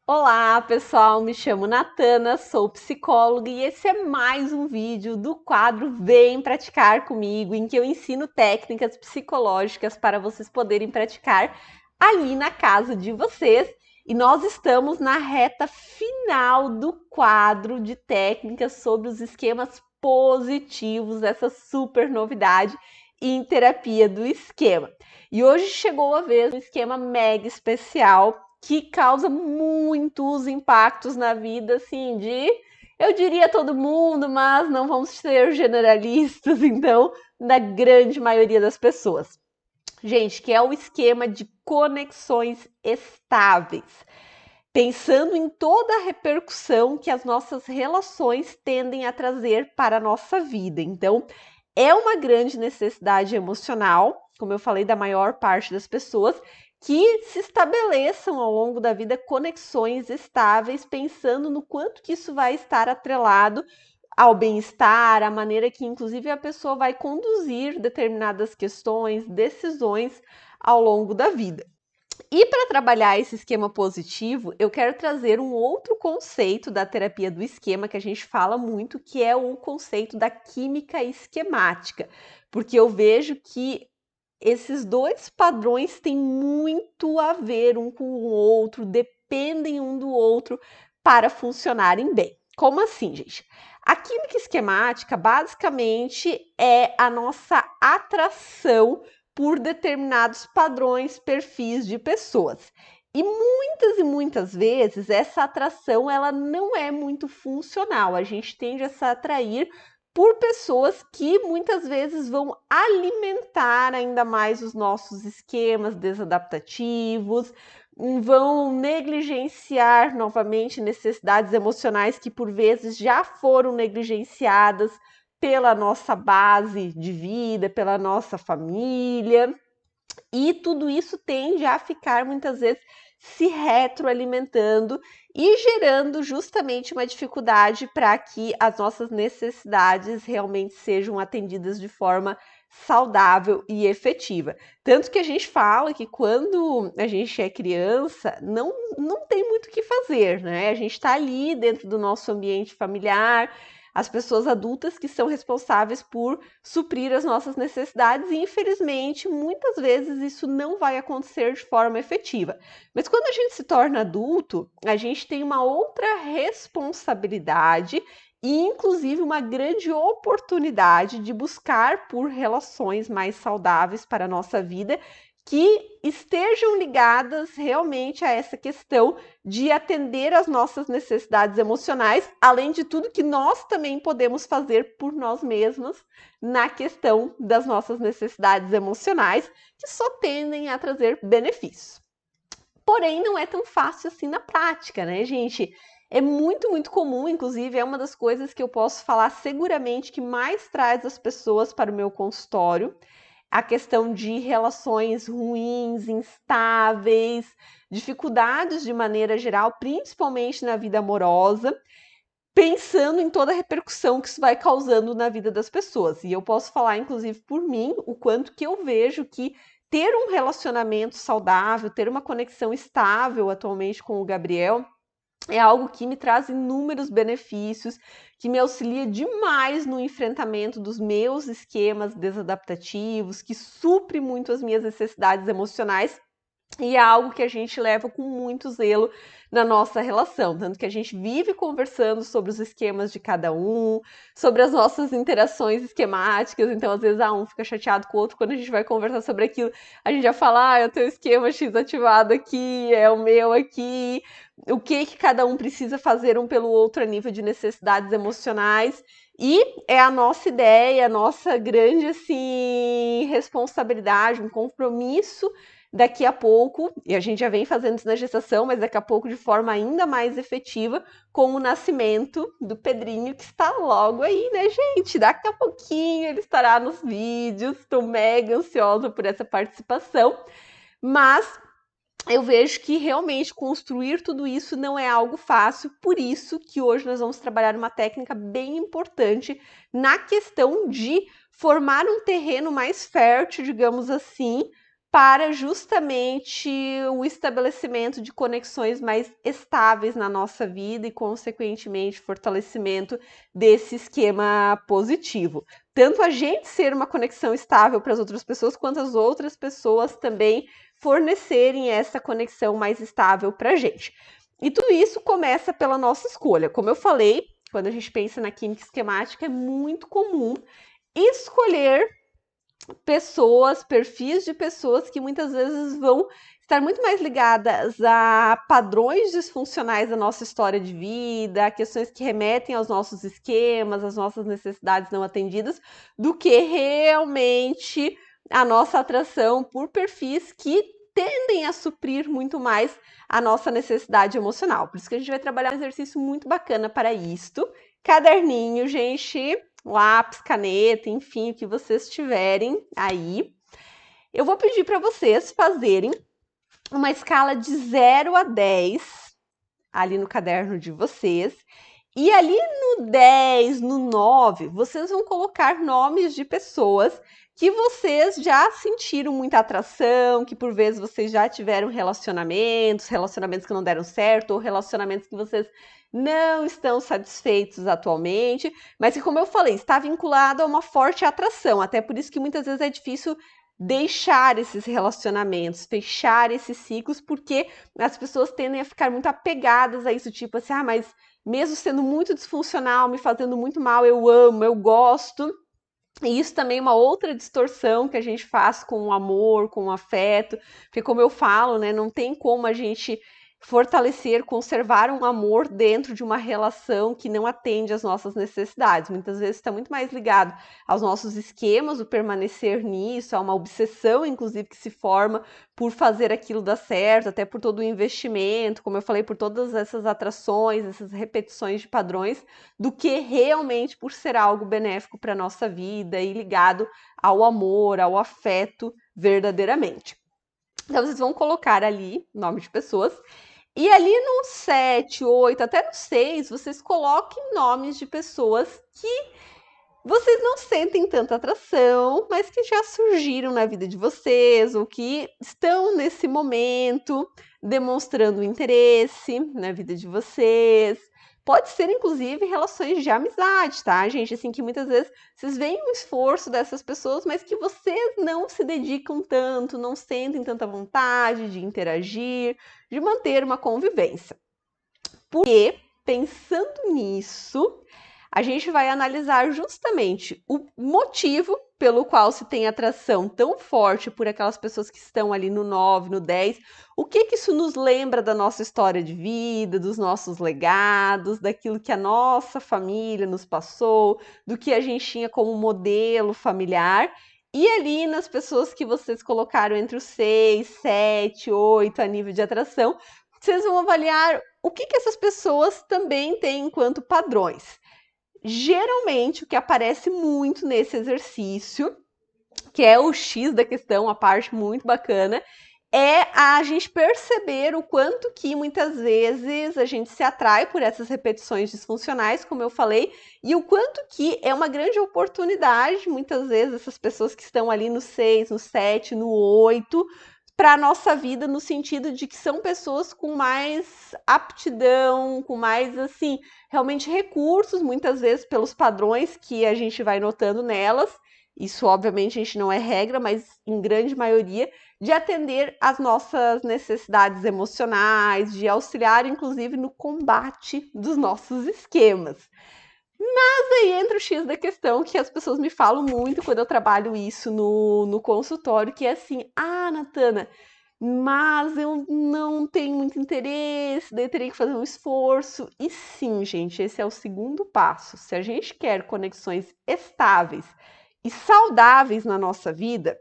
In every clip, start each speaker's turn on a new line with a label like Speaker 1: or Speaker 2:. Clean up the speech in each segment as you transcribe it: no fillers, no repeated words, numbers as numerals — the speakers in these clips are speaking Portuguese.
Speaker 1: Olá, pessoal, me chamo Natana, sou psicóloga e esse é mais um vídeo do quadro Vem Praticar Comigo, em que eu ensino técnicas psicológicas para vocês poderem praticar aí na casa de vocês. E nós estamos na reta final do quadro de técnicas sobre os esquemas positivos, essa super novidade em terapia do esquema. E hoje chegou a vez do esquema mega especial que causa muitos impactos na vida, assim, eu diria todo mundo, mas não vamos ser generalistas, então, da grande maioria das pessoas. Gente, que é o esquema de conexões estáveis. Pensando em toda a repercussão que as nossas relações tendem a trazer para a nossa vida. Então, é uma grande necessidade emocional, como eu falei, da maior parte das pessoas, que se estabeleçam ao longo da vida conexões estáveis, pensando no quanto que isso vai estar atrelado ao bem-estar, à maneira que, inclusive, a pessoa vai conduzir determinadas questões, decisões ao longo da vida. E para trabalhar esse esquema positivo, eu quero trazer um outro conceito da terapia do esquema que a gente fala muito, que é o conceito da química esquemática, porque eu vejo que esses dois padrões têm muito a ver um com o outro, dependem um do outro para funcionarem bem. Como assim, gente? A química esquemática basicamente é a nossa atração por determinados padrões, perfis de pessoas. E muitas vezes essa atração ela não é muito funcional. A gente tende a se atrair por pessoas que muitas vezes vão alimentar ainda mais os nossos esquemas desadaptativos, vão negligenciar novamente necessidades emocionais que por vezes já foram negligenciadas pela nossa base de vida, pela nossa família. E tudo isso tende a ficar muitas vezes se retroalimentando e gerando justamente uma dificuldade para que as nossas necessidades realmente sejam atendidas de forma saudável e efetiva. Tanto que a gente fala que quando a gente é criança, não tem muito o que fazer, né? A gente está ali dentro do nosso ambiente familiar, as pessoas adultas que são responsáveis por suprir as nossas necessidades e, infelizmente, muitas vezes isso não vai acontecer de forma efetiva. Mas quando a gente se torna adulto, a gente tem uma outra responsabilidade e, inclusive, uma grande oportunidade de buscar por relações mais saudáveis para a nossa vida que estejam ligadas realmente a essa questão de atender às nossas necessidades emocionais, além de tudo que nós também podemos fazer por nós mesmos na questão das nossas necessidades emocionais, que só tendem a trazer benefícios. Porém, não é tão fácil assim na prática, né, gente? É muito comum, inclusive, é uma das coisas que eu posso falar seguramente que mais traz as pessoas para o meu consultório, a questão de relações ruins, instáveis, dificuldades de maneira geral, principalmente na vida amorosa, pensando em toda a repercussão que isso vai causando na vida das pessoas. E eu posso falar, inclusive, por mim, o quanto que eu vejo que ter um relacionamento saudável, ter uma conexão estável atualmente com o Gabriel, é algo que me traz inúmeros benefícios, que me auxilia demais no enfrentamento dos meus esquemas desadaptativos, que supre muito as minhas necessidades emocionais e é algo que a gente leva com muito zelo na nossa relação, tanto que a gente vive conversando sobre os esquemas de cada um, sobre as nossas interações esquemáticas, então às vezes um fica chateado com o outro, quando a gente vai conversar sobre aquilo, a gente já fala, eu tenho o esquema X ativado aqui, é o meu aqui, o que cada um precisa fazer um pelo outro a nível de necessidades emocionais, e é a nossa ideia, a nossa grande assim, responsabilidade, um compromisso daqui a pouco, e a gente já vem fazendo isso na gestação, mas daqui a pouco de forma ainda mais efetiva, com o nascimento do Pedrinho, que está logo aí, né, gente? Daqui a pouquinho ele estará nos vídeos, estou mega ansiosa por essa participação, mas eu vejo que realmente construir tudo isso não é algo fácil, por isso que hoje nós vamos trabalhar uma técnica bem importante na questão de formar um terreno mais fértil, digamos assim, para justamente o estabelecimento de conexões mais estáveis na nossa vida e, consequentemente, fortalecimento desse esquema positivo. Tanto a gente ser uma conexão estável para as outras pessoas, quanto as outras pessoas também fornecerem essa conexão mais estável para a gente. E tudo isso começa pela nossa escolha. Como eu falei, quando a gente pensa na química esquemática, é muito comum escolher pessoas, perfis de pessoas que muitas vezes vão estar muito mais ligadas a padrões disfuncionais da nossa história de vida, a questões que remetem aos nossos esquemas, às nossas necessidades não atendidas, do que realmente a nossa atração por perfis que tendem a suprir muito mais a nossa necessidade emocional. Por isso que a gente vai trabalhar um exercício muito bacana para isto. Caderninho, gente, lápis, caneta, enfim, o que vocês tiverem aí. Eu vou pedir para vocês fazerem uma escala de 0 a 10 ali no caderno de vocês. E ali no 10, no 9, vocês vão colocar nomes de pessoas que vocês já sentiram muita atração, que por vezes vocês já tiveram relacionamentos que não deram certo, ou relacionamentos que vocês não estão satisfeitos atualmente, mas que, como eu falei, está vinculado a uma forte atração, até por isso que muitas vezes é difícil deixar esses relacionamentos, fechar esses ciclos, porque as pessoas tendem a ficar muito apegadas a isso, tipo assim, mas mesmo sendo muito disfuncional, me fazendo muito mal, eu amo, eu gosto. E isso também é uma outra distorção que a gente faz com o amor, com o afeto, porque como eu falo, né, não tem como a gente fortalecer, conservar um amor dentro de uma relação que não atende às nossas necessidades. Muitas vezes está muito mais ligado aos nossos esquemas, o permanecer nisso, a uma obsessão, inclusive, que se forma por fazer aquilo dar certo, até por todo o investimento, como eu falei, por todas essas atrações, essas repetições de padrões, do que realmente por ser algo benéfico para a nossa vida e ligado ao amor, ao afeto verdadeiramente. Então, vocês vão colocar ali nome de pessoas. E ali no 7, 8, até no 6, vocês coloquem nomes de pessoas que vocês não sentem tanta atração, mas que já surgiram na vida de vocês, ou que estão nesse momento demonstrando interesse na vida de vocês. Pode ser, inclusive, relações de amizade, tá, gente? Assim, que muitas vezes vocês veem o esforço dessas pessoas, mas que vocês não se dedicam tanto, não sentem tanta vontade de interagir, de manter uma convivência. Porque, pensando nisso, a gente vai analisar justamente o motivo pelo qual se tem atração tão forte por aquelas pessoas que estão ali no 9, no 10, o que isso nos lembra da nossa história de vida, dos nossos legados, daquilo que a nossa família nos passou, do que a gente tinha como modelo familiar. E ali nas pessoas que vocês colocaram entre os 6, 7, 8 a nível de atração, vocês vão avaliar o que essas pessoas também têm enquanto padrões. Geralmente, o que aparece muito nesse exercício, que é o X da questão, a parte muito bacana, é a gente perceber o quanto que muitas vezes a gente se atrai por essas repetições disfuncionais, como eu falei, e o quanto que é uma grande oportunidade, muitas vezes, essas pessoas que estão ali no 6, no 7, no 8, para a nossa vida, no sentido de que são pessoas com mais aptidão, com mais, assim, realmente recursos, muitas vezes pelos padrões que a gente vai notando nelas. Isso, obviamente, a gente não é regra, mas em grande maioria, de atender às nossas necessidades emocionais, de auxiliar, inclusive, no combate dos nossos esquemas. Mas aí entra o X da questão, que as pessoas me falam muito quando eu trabalho isso no consultório, que é assim, Natana, mas eu não tenho muito interesse, daí eu teria que fazer um esforço. E sim, gente, esse é o segundo passo. Se a gente quer conexões estáveis e saudáveis na nossa vida,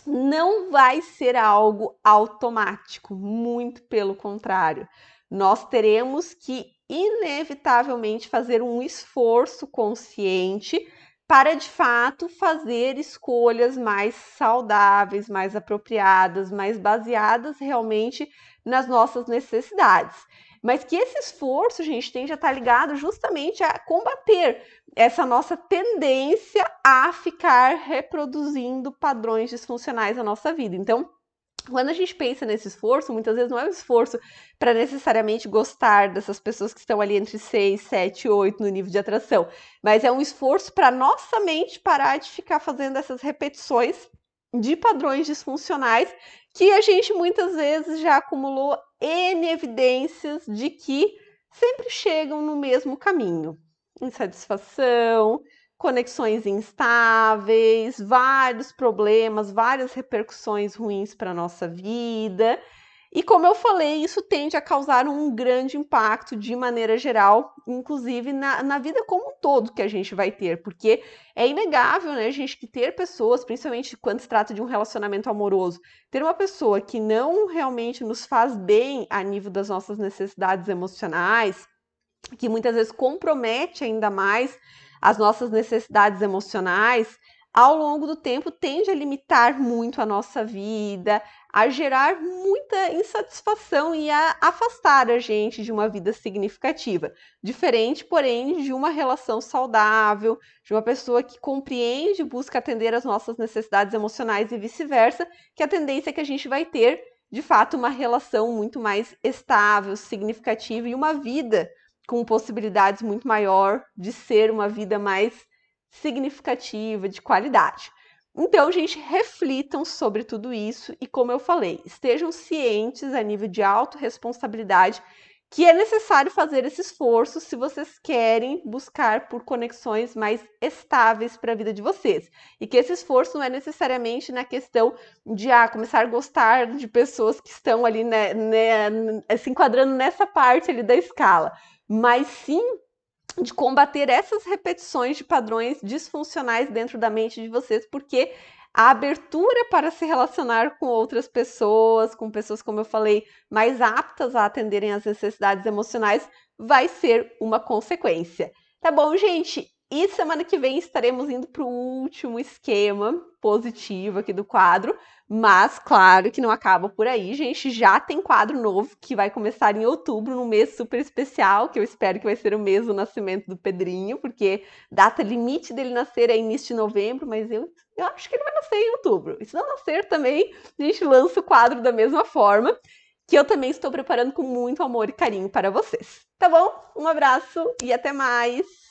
Speaker 1: não vai ser algo automático, muito pelo contrário. Nós teremos que inevitavelmente fazer um esforço consciente para, de fato, fazer escolhas mais saudáveis, mais apropriadas, mais baseadas realmente nas nossas necessidades. Mas que esse esforço, gente, tem já estar ligado justamente a combater essa nossa tendência a ficar reproduzindo padrões disfuncionais na nossa vida. Então, Quando a gente pensa nesse esforço, muitas vezes não é um esforço para necessariamente gostar dessas pessoas que estão ali entre 6, 7, 8 no nível de atração, mas é um esforço para nossa mente parar de ficar fazendo essas repetições de padrões disfuncionais que a gente muitas vezes já acumulou N evidências de que sempre chegam no mesmo caminho. Insatisfação, conexões instáveis, vários problemas, várias repercussões ruins para a nossa vida. E como eu falei, isso tende a causar um grande impacto de maneira geral, inclusive na vida como um todo que a gente vai ter, porque é inegável, né, gente, que ter pessoas, principalmente quando se trata de um relacionamento amoroso, ter uma pessoa que não realmente nos faz bem a nível das nossas necessidades emocionais, que muitas vezes compromete ainda mais as nossas necessidades emocionais, ao longo do tempo tende a limitar muito a nossa vida, a gerar muita insatisfação e a afastar a gente de uma vida significativa. Diferente, porém, de uma relação saudável, de uma pessoa que compreende e busca atender as nossas necessidades emocionais e vice-versa, que a tendência é que a gente vai ter, de fato, uma relação muito mais estável, significativa e uma vida com possibilidades muito maior de ser uma vida mais significativa, de qualidade. Então, gente, reflitam sobre tudo isso e, como eu falei, estejam cientes a nível de autorresponsabilidade que é necessário fazer esse esforço se vocês querem buscar por conexões mais estáveis para a vida de vocês. E que esse esforço não é necessariamente na questão de começar a gostar de pessoas que estão ali se enquadrando nessa parte ali da escala, mas sim de combater essas repetições de padrões disfuncionais dentro da mente de vocês, porque a abertura para se relacionar com outras pessoas, com pessoas, como eu falei, mais aptas a atenderem às necessidades emocionais, vai ser uma consequência. Tá bom, gente? E semana que vem estaremos indo para o último esquema positivo aqui do quadro, mas claro que não acaba por aí, gente. Já tem quadro novo que vai começar em outubro, num mês super especial, que eu espero que vai ser o mês do nascimento do Pedrinho, porque data limite dele nascer é início de novembro, mas eu acho que ele vai nascer em outubro. E se não nascer também, a gente lança o quadro da mesma forma, que eu também estou preparando com muito amor e carinho para vocês. Tá bom? Um abraço e até mais!